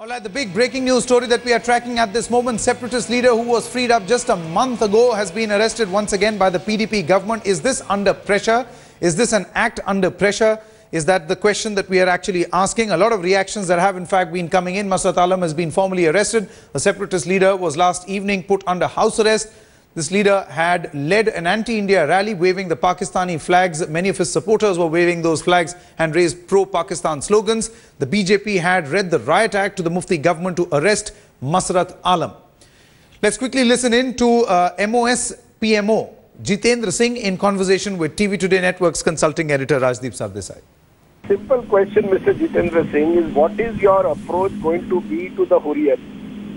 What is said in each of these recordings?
All right, the big breaking news story that we are tracking at this moment, separatist leader who was freed up just a month ago has been arrested once again by the PDP government. Is this under pressure? Is this an act under pressure? Is that the question that we are actually asking? A lot of reactions that have in fact been coming in. Masarat Alam has been formally arrested. The separatist leader was last evening put under house arrest. This leader had led an anti-India rally waving the Pakistani flags. Many of his supporters were waving those flags and raised pro-Pakistan slogans. The BJP had read the riot act to the Mufti government to arrest Masarat Alam. Let's quickly listen in to MOS PMO Jitendra Singh in conversation with TV Today Network's consulting editor Rajdeep Sardesai. Simple question, Mr. Jitendra Singh, is what is your approach going to be to the Hurriyat?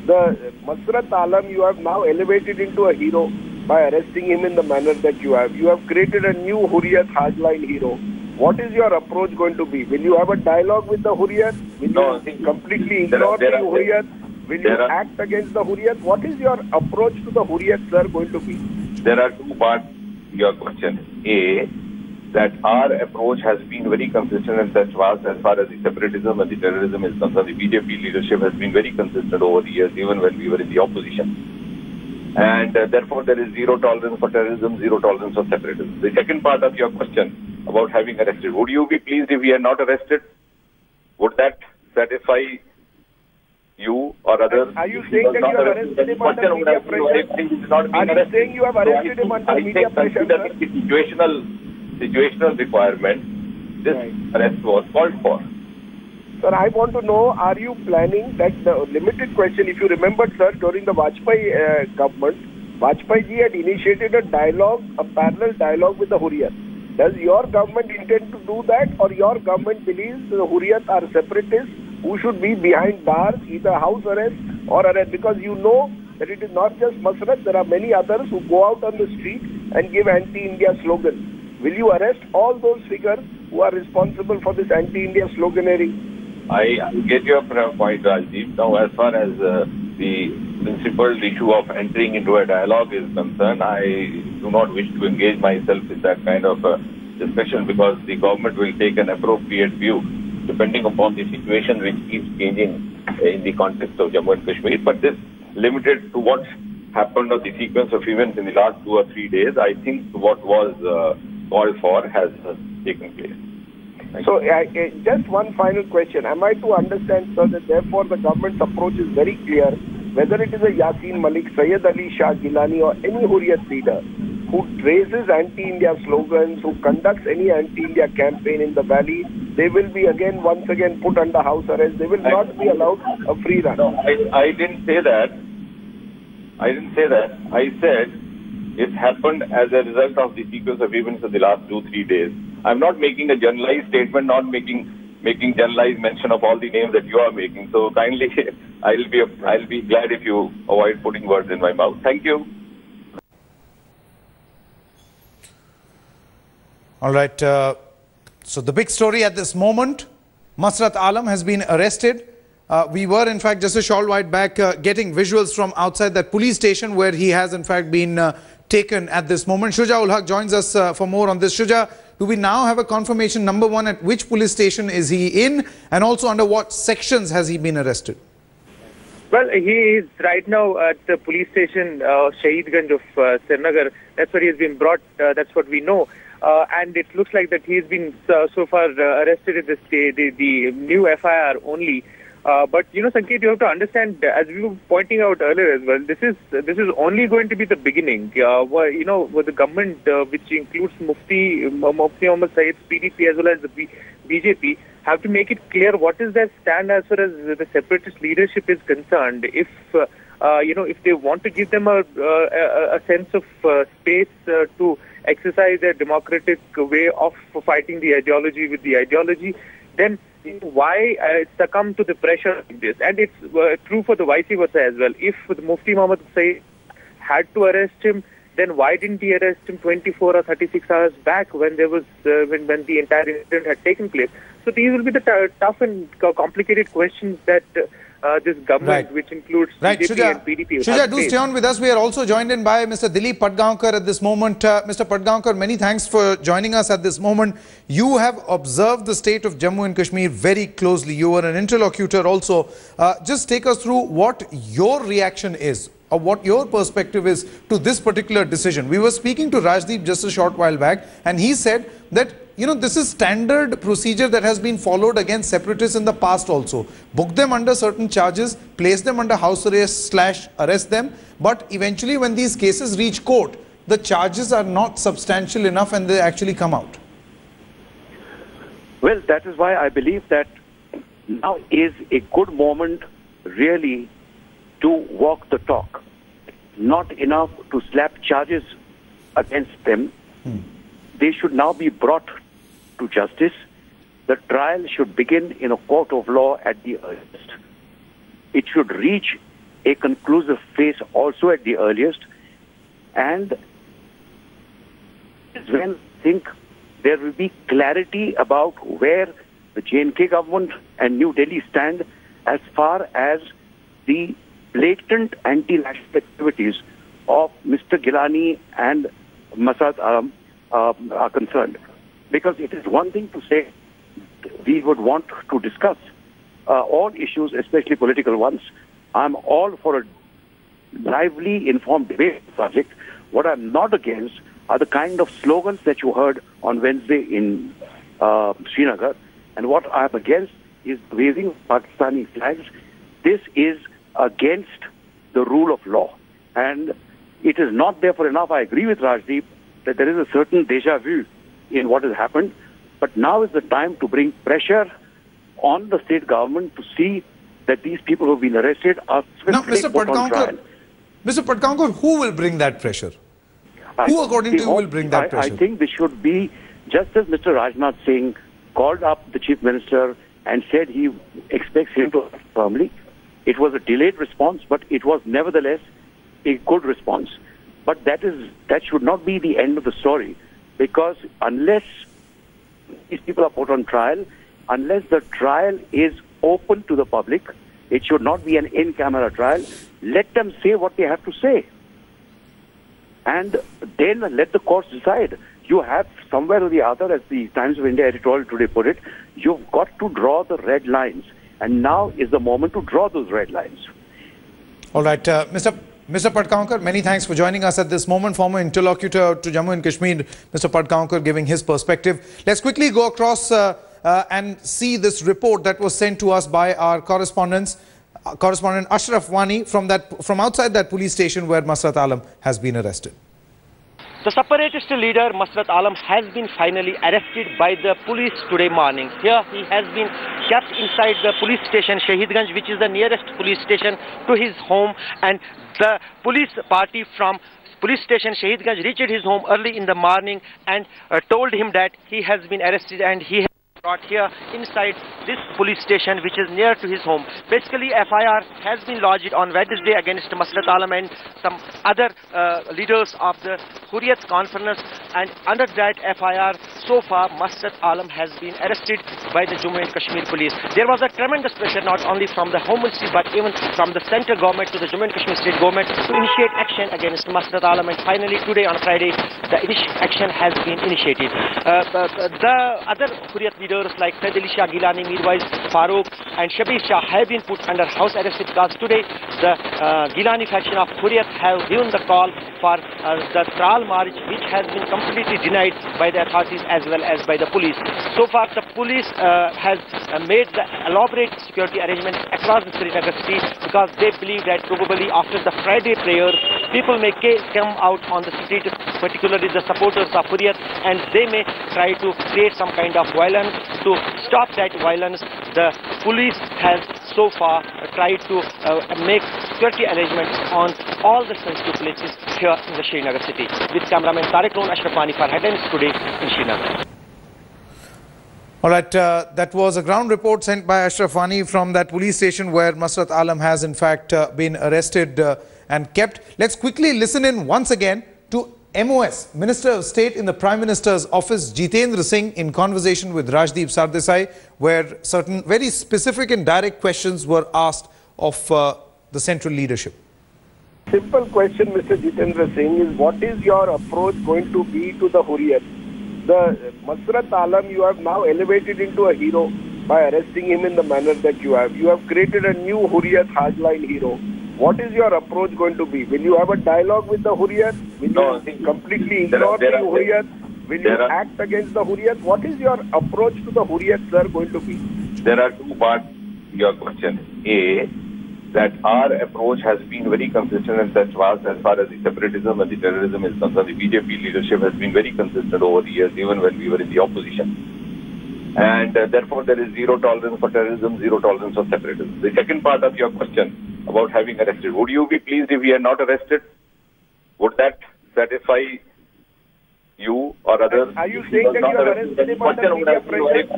The Masarat Alam you have now elevated into a hero by arresting him in the manner that you have. You have created a new Hurriyat hardline hero. What is your approach going to be? Will you have a dialogue with the Hurriyat? Will you completely ignore the Hurriyat? Will you act against the Hurriyat? What is your approach to the Hurriyat, sir, going to be? There are two parts to your question. A, that our approach has been very consistent and as far as the separatism and the terrorism is concerned. The BJP leadership has been very consistent over the years, even when we were in the opposition. And therefore, there is zero tolerance for terrorism, zero tolerance for separatism. The second part of your question about having arrested, would you be pleased if we are not arrested? Would that satisfy you or others? Are you saying that you have arrested him under media pressure? Are you saying you have arrested him under media pressure, sir? Situational requirement, this arrest was called for. Sir, I want to know, are you planning that the limited question, if you remembered, sir, during the Vajpayee government, Vajpayee ji had initiated a dialogue, a parallel dialogue with the Hurriyat. Does your government intend to do that, or your government believes the Hurriyat are separatists who should be behind bars, either house arrest or arrest? Because you know that it is not just Masarat, there are many others who go out on the street and give anti-India slogans. Will you arrest all those figures who are responsible for this anti-India sloganeering? I get your point, Rajdeep. Now, as far as the principal issue of entering into a dialogue is concerned, I do not wish to engage myself in that kind of discussion because the government will take an appropriate view depending upon the situation which keeps changing in the context of Jammu and Kashmir. But this limited to what happened or the sequence of events in the last 2 or 3 days, I think what was called for has taken place. So, just one final question. Am I to understand, sir, that therefore the government's approach is very clear, whether it is a Yasin Malik, Sayyid Ali Shah Gilani or any Hurriyat leader who raises anti-India slogans, who conducts any anti-India campaign in the valley, they will be once again put under house arrest. They will not be allowed a free run. No, I didn't say that. I didn't say that. I said it happened as a result of the sequence of events of the last 2-3 days. I'm not making a generalized statement, not making generalized mention of all the names that you are making. So kindly, I'll be glad if you avoid putting words in my mouth. Thank you. All right. So the big story at this moment, Masarat Alam has been arrested. We were in fact just a short while back getting visuals from outside that police station where he has in fact been taken at this moment. Shuja ul Haq joins us for more on this. Shuja, do we now have a confirmation, number one, at which police station is he in, and also under what sections has he been arrested? Well, he is right now at the police station Shahidganj of Srinagar. That's where he has been brought. That's what we know. And it looks like that he has been so far arrested in the new FIR only. But you know, Sanket, you have to understand, as we were pointing out earlier as well, this is only going to be the beginning. With the government, which includes Mufti Muhammad Saeed's PDP as well as the BJP, have to make it clear what is their stand as far as the separatist leadership is concerned. If they want to give them a sense of space to exercise their democratic way of fighting the ideology with the ideology, then why succumb to the pressure like this? And it's true for the vice versa as well. If the Mufti Muhammad Saeed had to arrest him, then why didn't he arrest him 24 or 36 hours back when there was when the entire incident had taken place? So these will be the tough and complicated questions that this government, which includes BJP and PDP. Shuja, do stay on with us. We are also joined in by Mr. Dilip Padgaonkar at this moment. Mr. Padgaonkar, many thanks for joining us at this moment. You have observed the state of Jammu and Kashmir very closely. You were an interlocutor also. Just take us through what your reaction is, or what your perspective is to this particular decision. We were speaking to Rajdeep just a short while back, and he said that, you know, this is standard procedure that has been followed against separatists in the past also. Book them under certain charges, place them under house arrest / arrest them, but eventually when these cases reach court, the charges are not substantial enough and they actually come out. Well, that is why I believe that now is a good moment really to walk the talk. Not enough to slap charges against them. They should now be brought to justice. The trial should begin in a court of law at the earliest. It should reach a conclusive phase also at the earliest. And when I think there will be clarity about where the J&K government and New Delhi stand as far as the blatant anti-national activities of Mr. Gilani and Masarat Alam are concerned. Because it is one thing to say we would want to discuss all issues, especially political ones. I'm all for a lively, informed debate subject. What I'm not against are the kind of slogans that you heard on Wednesday in Srinagar. And what I'm against is waving Pakistani flags. This is against the rule of law. And it is not therefore enough. I agree with Rajdeep that there is a certain deja vu in what has happened. But now is the time to bring pressure on the state government to see that these people who have been arrested are swiftly put on trial. Mr. Padgaonkar, who will bring that pressure? Who, according to you, will bring that pressure? I think this should be, just as Mr. Rajnath Singh called up the Chief Minister and said he expects him to act firmly. It was a delayed response, but it was nevertheless a good response. But that should not be the end of the story, because unless these people are put on trial, unless the trial is open to the public, it should not be an in-camera trial. Let them say what they have to say. And then let the courts decide. You have somewhere or the other, as the Times of India editorial today put it, you've got to draw the red lines. And now is the moment to draw those red lines. All right, Mr. Padgaonkar, many thanks for joining us at this moment. Former interlocutor to Jammu and Kashmir, Mr. Padgaonkar, giving his perspective. Let's quickly go across and see this report that was sent to us by our correspondent Ashraf Wani from outside that police station where Masarat Alam has been arrested. The separatist leader Masarat Alam has been finally arrested by the police today morning. Here he has been kept inside the police station Shahidganj, which is the nearest police station to his home, and the police party from police station Shahidganj reached his home early in the morning and told him that he has been arrested and he has brought here inside this police station, which is near to his home. Basically, FIR has been lodged on Wednesday against Masarat Alam and some other leaders of the Hurriyat conference, and under that FIR, so far, Masarat Alam has been arrested by the Jammu and Kashmir police. There was a tremendous pressure not only from the Home Ministry but even from the central government to the Jammu and Kashmir state government to initiate action against Masarat Alam, and finally today on Friday, the action has been initiated. The other Hurriyat leaders like Said Ali Shah Gilani, Mirwais Farooq and Shabir Shah have been put under house arrest because today the Gilani faction of Hurriyat have given the call for the Tral march, which has been completely denied by the authorities as well as by the police. So far the police has made the elaborate security arrangements across the Srinagar city because they believe that probably after the Friday prayers people may come out on the street, particularly the supporters of Hurriyat, and they may try to create some kind of violence. To stop that violence, the police has so far tried to make security arrangements on all the sensitive places here in the Srinagar city. With cameraman Tariq Loon, Ashraf Wani for Headlines today in Srinagar. All right, that was a ground report sent by Ashraf Wani from that police station where Masarat Alam has in fact been arrested and kept. Let's quickly listen in once again to MOS, Minister of State in the Prime Minister's office, Jitendra Singh, in conversation with Rajdeep Sardesai, where certain very specific and direct questions were asked of the central leadership? Simple question, Mr. Jitendra Singh, is what is your approach going to be to the Hurriyat? The Masarat Alam you have now elevated into a hero by arresting him in the manner that you have. You have created a new Hurriyat hardline hero. What is your approach going to be? Will you have a dialogue with the Hurriyat? Will you completely ignore the Hurriyat? Will you act against the Hurriyat? What is your approach to the Hurriyat, sir, going to be? There are two parts to your question. A, that our approach has been very consistent and as far as the separatism and the terrorism is concerned. The BJP leadership has been very consistent over the years, even when we were in the opposition. And therefore, there is zero tolerance for terrorism, zero tolerance for separatism. The second part of your question about having arrested, would you be pleased if we are not arrested? Would that satisfy you or others? Are you saying that you have arrested him under media pressure?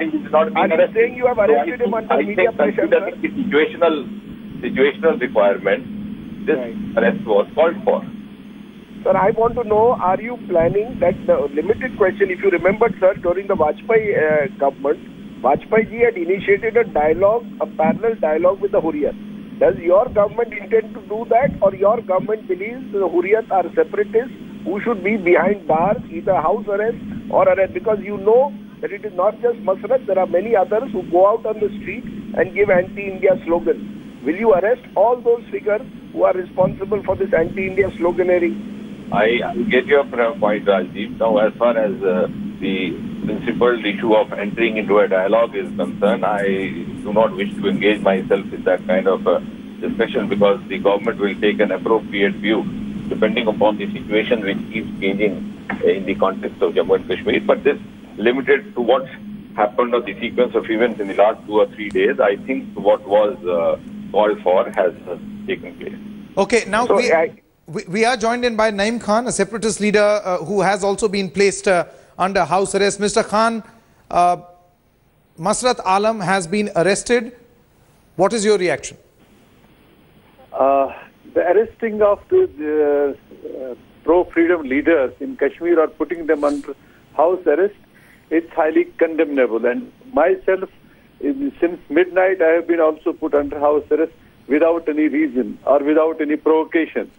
Are you saying you have arrested him under media pressure, sir? Situational requirement, this arrest was called for. Sir, I want to know, are you planning that the limited question, if you remember, sir, during the Vajpayee government, Vajpayee ji had initiated a dialogue, a parallel dialogue with the Hurriyat. Does your government intend to do that, or your government believes the Hurriyat are separatists who should be behind bars, either house arrest or arrest? Because you know that it is not just Masarat, there are many others who go out on the street and give anti-India slogans. Will you arrest all those figures who are responsible for this anti-India sloganeering? I get your point, Rajdeep. Now, as far as the principal issue of entering into a dialogue is concerned, I do not wish to engage myself in that kind of discussion because the government will take an appropriate view depending upon the situation which keeps changing in the context of Jammu and Kashmir. But this limited to what happened or the sequence of events in the last 2 or 3 days, I think what was called for has taken place. Okay, now we are joined in by Naeem Khan, a separatist leader who has also been placed under house arrest. Mr. Khan, Masarat Alam has been arrested. What is your reaction? The arresting of the pro-freedom leaders in Kashmir or putting them under house arrest, it's highly condemnable. And myself, since midnight, I have been also put under house arrest without any reason or without any provocation.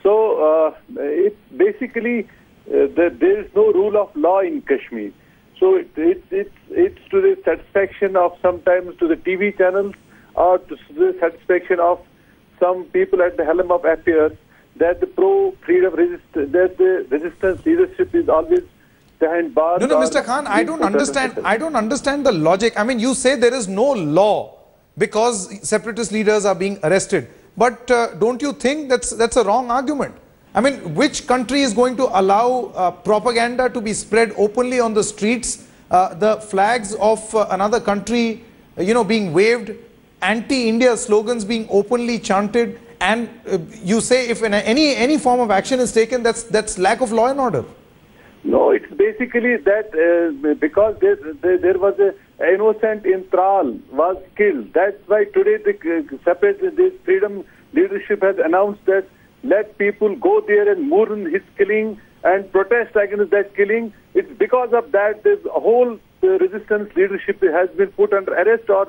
So it's basically there is no rule of law in Kashmir. So it's to the satisfaction of sometimes to the TV channels or to the satisfaction of some people at the helm of affairs that the pro-freedom resistance leadership is always behind bars. No, Mr. Khan, I don't understand the logic. I mean, you say there is no law because separatist leaders are being arrested. But don't you think that's a wrong argument? I mean, which country is going to allow propaganda to be spread openly on the streets, the flags of another country, being waved, anti-India slogans being openly chanted, and you say if any form of action is taken, that's lack of law and order? No, it's basically that because there was an innocent in Tral was killed. That's why today this freedom leadership has announced that let people go there and mourn his killing and protest against that killing. It's because of that the whole resistance leadership has been put under arrest or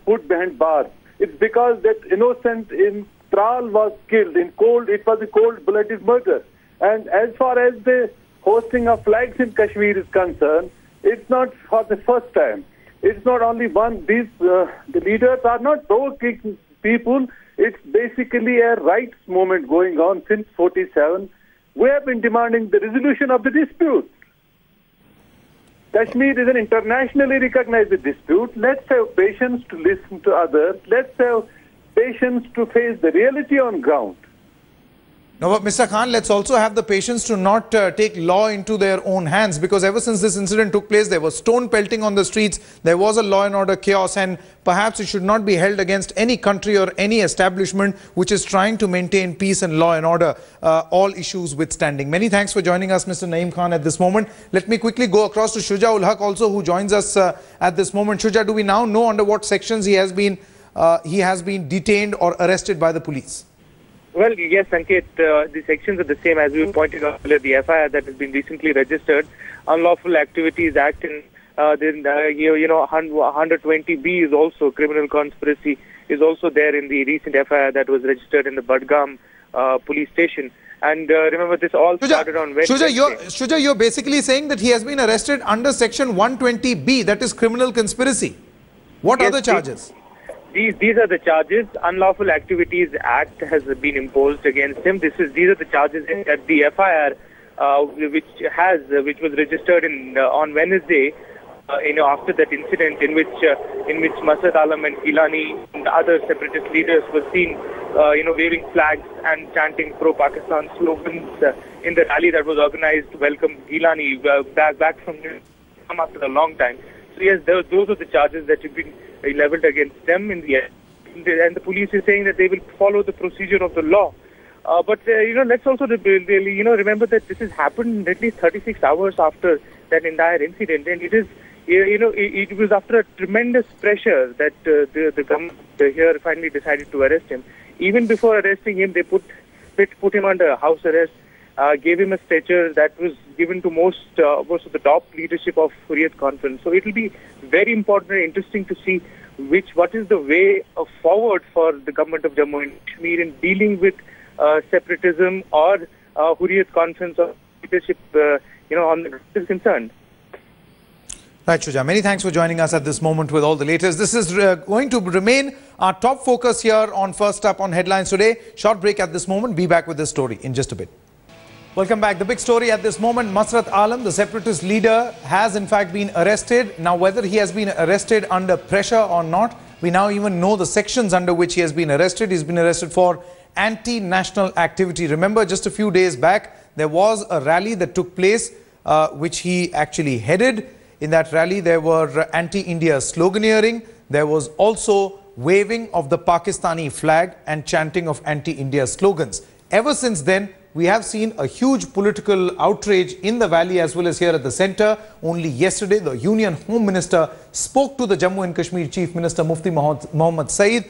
put behind bars. It's because that innocent in Tral was killed in cold. It was a cold-blooded murder. And as far as the hosting of flags in Kashmir is concerned, it's not for the first time. It's not only one. These the leaders are not provoking people. It's basically a rights movement going on since 47. We have been demanding the resolution of the dispute. Kashmir is an internationally recognized dispute. Let's have patience to listen to others. Let's have patience to face the reality on ground. No, but Mr. Khan, let's also have the patience to not take law into their own hands, because ever since this incident took place, there was stone pelting on the streets, there was a law and order chaos, and perhaps it should not be held against any country or any establishment which is trying to maintain peace and law and order, all issues withstanding. Many thanks for joining us, Mr. Naeem Khan, at this moment. Let me quickly go across to Shuja ul Haq also, who joins us at this moment. Shuja, do we now know under what sections he has been detained or arrested by the police? Well, yes, Sanket, the sections are the same as we pointed out earlier. The FIR that has been recently registered, Unlawful Activities Act, and then 120B is also criminal conspiracy is also there in the recent FIR that was registered in the Budgam police station. And remember, this all started on Wednesday. Shuja, you're basically saying that he has been arrested under Section 120B, that is criminal conspiracy. What other charges? These are the charges. Unlawful Activities Act has been imposed against him. These are the charges that the FIR, which was registered on Wednesday, after that incident in which Masarat Alam and Gilani and other separatist leaders were seen, waving flags and chanting pro-Pakistan slogans in the rally that was organized to welcome Gilani back from after a long time. So yes, those are the charges that have been leveled against them in the end. And the police is saying that they will follow the procedure of the law. But let's also remember that this has happened at least 36 hours after that entire incident, and it is it was after a tremendous pressure that the government here finally decided to arrest him. Even before arresting him, they put him under house arrest, gave him a stretcher that was given to most of the top leadership of Hurriyat Conference. So it will be very important and interesting to see what is the way forward for the government of Jammu and Kashmir in dealing with separatism or Hurriyat Conference or leadership, on the is concerned. Right, Shuja. Many thanks for joining us at this moment with all the latest. This is going to remain our top focus here on First Up on Headlines today. Short break at this moment. Be back with this story in just a bit. Welcome back. The big story at this moment, Masarat Alam, the separatist leader, has in fact been arrested. Now, whether he has been arrested under pressure or not, we now even know the sections under which he has been arrested. He's been arrested for anti-national activity. Remember, just a few days back, there was a rally that took place, which he actually headed. In that rally, there were anti-India sloganeering. There was also waving of the Pakistani flag and chanting of anti-India slogans. Ever since then, we have seen a huge political outrage in the valley as well as here at the centre. Only yesterday, the Union Home Minister spoke to the Jammu and Kashmir Chief Minister Mufti Mohammad Saeed,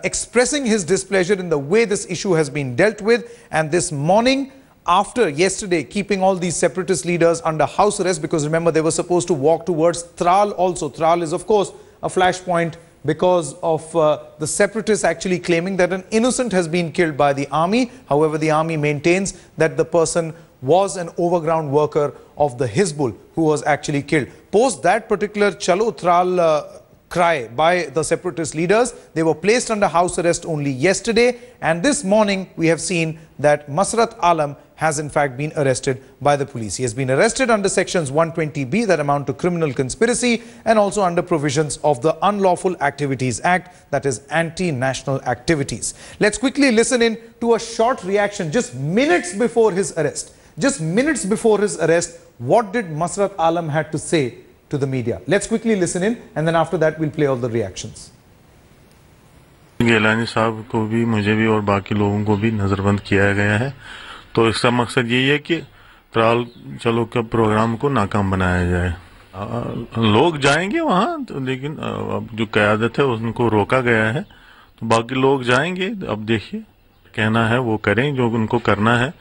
expressing his displeasure in the way this issue has been dealt with. And this morning, after yesterday keeping all these separatist leaders under house arrest, because remember they were supposed to walk towards Tral also. Tral is of course a flashpoint because of the separatists actually claiming that an innocent has been killed by the army. However, the army maintains that the person was an overground worker of the Hizbul who was actually killed. Post that particular Chalo Tral cry by the separatist leaders, they were placed under house arrest only yesterday, and this morning we have seen that Masarat Alam has in fact been arrested by the police. He has been arrested under sections 120B that amount to criminal conspiracy and also under provisions of the Unlawful Activities Act, that is anti-national activities. Let's quickly listen in to a short reaction just minutes before his arrest. Just minutes before his arrest, what did Masarat Alam had to say to the media? Let's quickly listen in, and then after that we'll play all the reactions. Gilani साहब को भी, मुझे भी और बाकी लोगों को भी नजरबंद किया गया है। तो इसका मकसद यही है कि त्राल चलो के प्रोग्राम को नाकाम बनाया जाए। लोग जाएंगे वहाँ, तो लेकिन अब जो क़यादत है उनको रोका गया है, तो बाकी लोग जाएंगे। अब देखिए, कहना है वो करें, जो उनको करना है,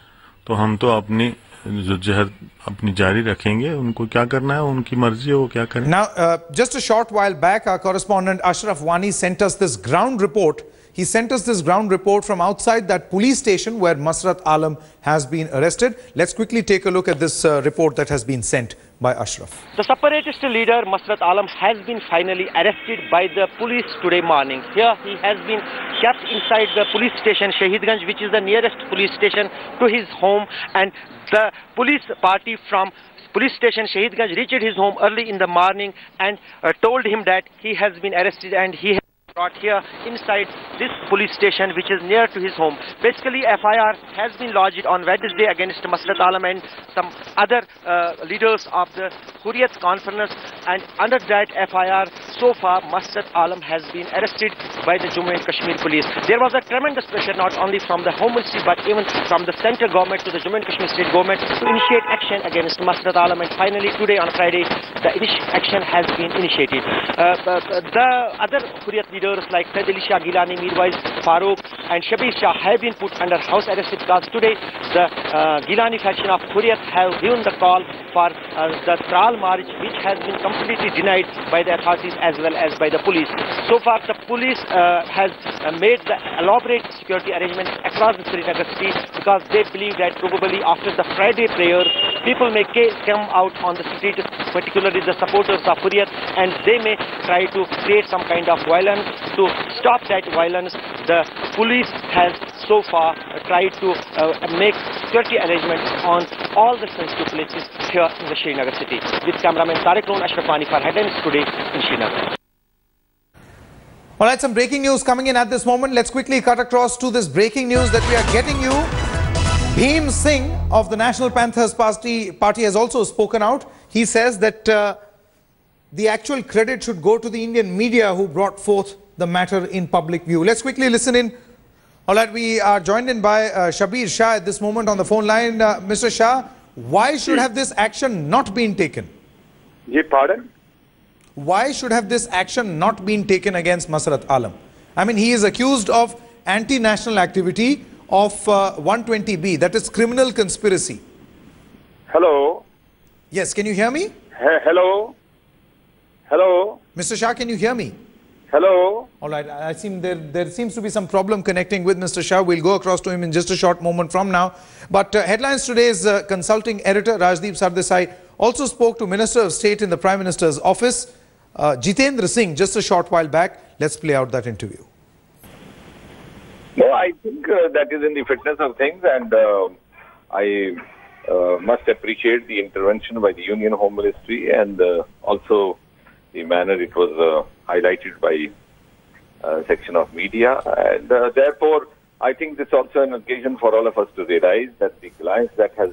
तो हम तो अपनी अपनी जारी रखेंगे। उनको क्या करना है, उनकी मर्जी है, वो क्या करें। Now, just a short while back, our correspondent Ashraf Wani sent us this ground report. He sent us this ground report from outside that police station where Masarat Alam has been arrested. Let's quickly take a look at this report that has been sent by Ashraf. The separatist leader Masarat Alam has been finally arrested by the police today morning. Here he has been kept inside the police station Shahidganj, which is the nearest police station to his home, and the police party from police station Shahidganj reached his home early in the morning and told him that he has been arrested and he has brought here inside this police station which is near to his home. Basically, FIR has been lodged on Wednesday against Masarat Alam and some other leaders of the Hurriyat Conference, and under that FIR, so far Masarat Alam has been arrested by the Jammu and Kashmir police. There was a tremendous pressure not only from the Home Ministry but even from the central government to the Jammu and Kashmir state government to initiate action against Masarat Alam, and finally today on Friday the action has been initiated. The other Hurriyat leaders like Said Ali Shah Gilani, Mirwais Farooq and Shabir Shah have been put under house arrest because today the Gilani faction of Hurriyat have given the call for the Tral march, which has been completely denied by the authorities as well as by the police. So far, the police has made the elaborate security arrangements across the Srinagar city because they believe that probably after the Friday prayer, people may come out on the street, particularly the supporters of Hurriyat, and they may try to create some kind of violence. To stop that violence, the police has so far tried to make security arrangements on all the sensitive places here in the Srinagar city. With cameraman Tariq Noon, Ashrafani for Headlines Today in Srinagar. All right, some breaking news coming in at this moment. Let's quickly cut across to this breaking news that we are getting you. Bhim Singh of the National Panthers Party has also spoken out. He says that the actual credit should go to the Indian media who brought forth the matter in public view. Let's quickly listen in. All right, we are joined in by Shabir Shah at this moment on the phone line. Mr. Shah, why should have this action not been taken? Pardon? Why should have this action not been taken against Masarat Alam? I mean, he is accused of anti-national activity of 120B, that is criminal conspiracy. Hello? Yes, can you hear me? Hello? Hello? Mr. Shah, can you hear me? Hello? All right, there seems to be some problem connecting with Mr. Shah. We'll go across to him in just a short moment from now. But Headlines Today's consulting editor, Rajdeep Sardesai, also spoke to Minister of State in the Prime Minister's office, Jitendra Singh, just a short while back. Let's play out that interview. No, I think that is in the fitness of things, and I must appreciate the intervention by the Union Home Ministry and also the manner it was highlighted by a section of media. And therefore, I think this is also an occasion for all of us to realize that the alliance that has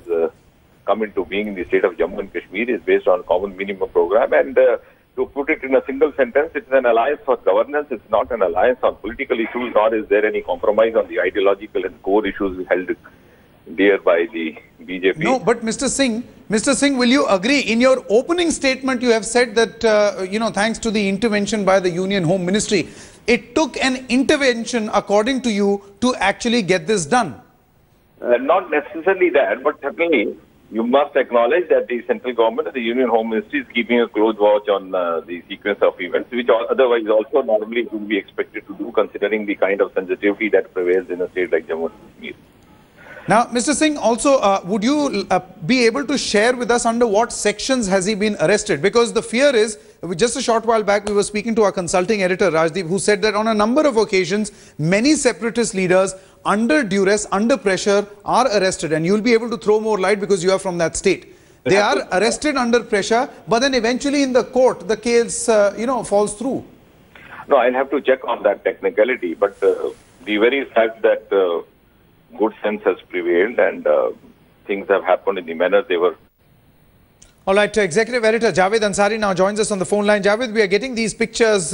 come into being in the state of Jammu and Kashmir is based on common minimum program. And to put it in a single sentence, it's an alliance for governance. It's not an alliance on political issues, nor is there any compromise on the ideological and core issues held dear by the BJP. No, but Mr. Singh, will you agree? In your opening statement, you have said that, thanks to the intervention by the Union Home Ministry, it took an intervention, according to you, to actually get this done. Not necessarily that, but certainly you must acknowledge that the central government and the Union Home Ministry is keeping a close watch on the sequence of events, which otherwise also normally would be expected to do, considering the kind of sensitivity that prevails in a state like Jammu and Kashmir. Now, Mr. Singh, also, would you be able to share with us under what sections has he been arrested? Because the fear is, just a short while back, we were speaking to our consulting editor, Rajdeep, who said that on a number of occasions, many separatist leaders, under duress, under pressure, are arrested. And you'll be able to throw more light because you are from that state. They are arrested under pressure, but then eventually in the court, the case, falls through. No, I'll have to check on that technicality. But the very fact that good sense has prevailed and things have happened in the manner they were. All right, Executive Editor Javed Ansari now joins us on the phone line. Javed, we are getting these pictures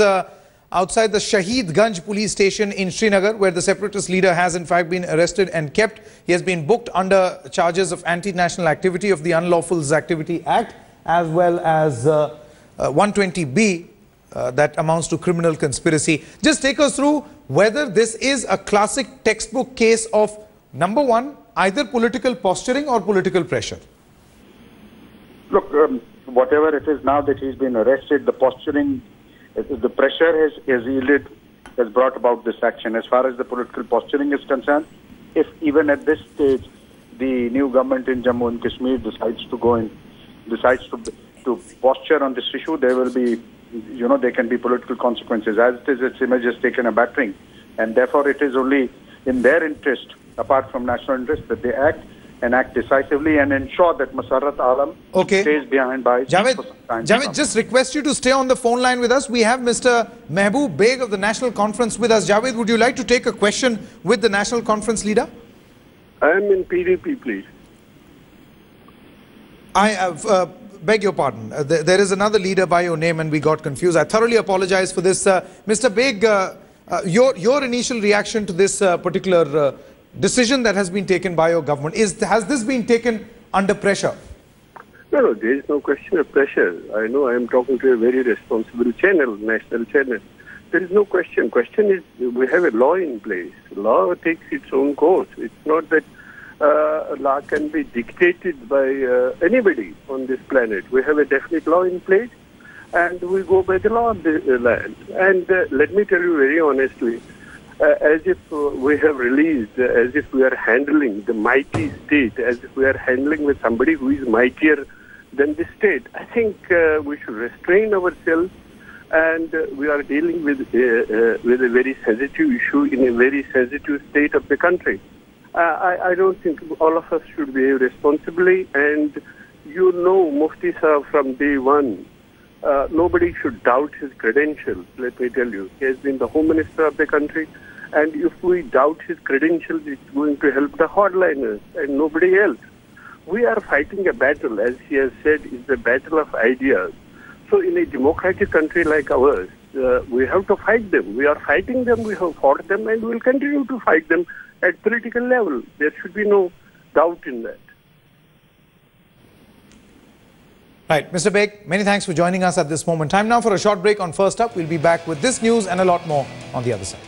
outside the Shahid Ganj police station in Srinagar, where the separatist leader has in fact been arrested and kept. He has been booked under charges of anti-national activity of the Unlawful Activity Act, as well as 120B, that amounts to criminal conspiracy. Just take us through whether this is a classic textbook case of, number one, either political posturing or political pressure. Look, whatever it is now that he's been arrested, the posturing, the pressure has brought about this action. As far as the political posturing is concerned, if even at this stage the new government in Jammu and Kashmir decides to posture on this issue, there will be, there can be political consequences. As it is, its image has taken a battering, and therefore it is only in their interest, apart from national interest, that they act decisively and ensure that Masarat Alam stays behind bars for some time. Javed, just request you to stay on the phone line with us. We have Mr. Mehboob Beg of the National Conference with us. Javed, would you like to take a question with the National Conference leader? I am in PDP, please. I beg your pardon. There is another leader by your name and we got confused. I thoroughly apologize for this. Mr. Beg, your initial reaction to this particular decision that has been taken by your government, has this been taken under pressure? No, there is no question of pressure. I know I am talking to a very responsible channel, national channel. There is no question. Question is, we have a law in place. Law takes its own course. It's not that law can be dictated by anybody on this planet. We have a definite law in place, and we go by the law of the land. And let me tell you very honestly, as if we have released, as if we are handling the mighty state, as if we are handling with somebody who is mightier than the state. I think we should restrain ourselves, and we are dealing with a very sensitive issue in a very sensitive state of the country. I don't think all of us should behave responsibly, and you know Mufti Sahib from day one. Nobody should doubt his credentials, let me tell you. He has been the Home Minister of the country, and if we doubt his credentials, it's going to help the hardliners and nobody else. We are fighting a battle, as he has said, is the battle of ideas. So in a democratic country like ours, we have to fight them. We are fighting them, we have fought them, and we will continue to fight them at political level. There should be no doubt in that. Right, Mr. Beg, many thanks for joining us at this moment. Time now for a short break on First Up. We'll be back with this news and a lot more on the other side.